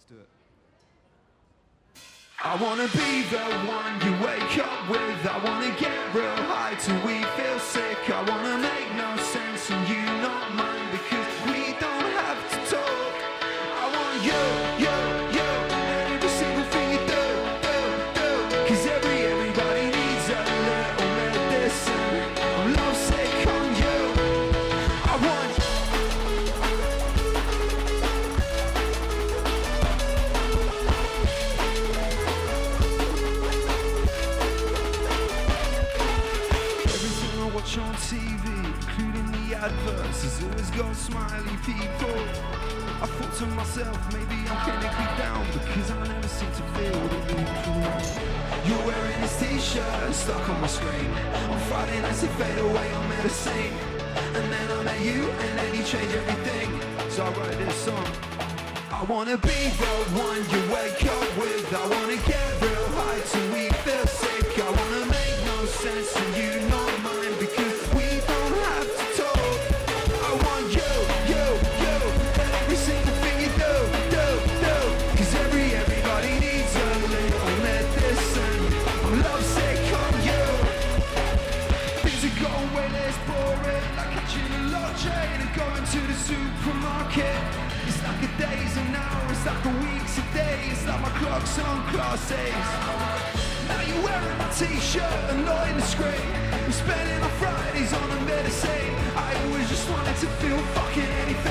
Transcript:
do it. I wanna be the one you wake up with. I wanna get real high till we feel sick. I wanna make no sense and you not mine, because we don't have to talk. I want you, and every single thing you do. Cause everybody needs a little medicine. I'm lovesick on you. I want watch on TV, including the adverts, has always got smiley people. I thought to myself, maybe I'm clinically down, because I never seem to feel the need for more. You're wearing this t-shirt stuck on my screen. On Friday nights they fade away on medicine. And then I met you, and then you changed everything. So I wrote this song. I wanna be the one you wake up with. I wanna get real high till we feel sick. I wanna make no sense and you not mine, because we don't have to talk. I want you, and every single thing you do. Cause everybody needs a little medicine. I'm lovesick on you. Things are going way less boring, like catching a lot train and going to the supermarket. It's like a day's an hour, it's like a week's a day. It's like my clock's on class A's. Now you're wearing my t-shirt and not in the screen. We're spending our Fridays on a medicine. I always just wanted to feel fucking anything.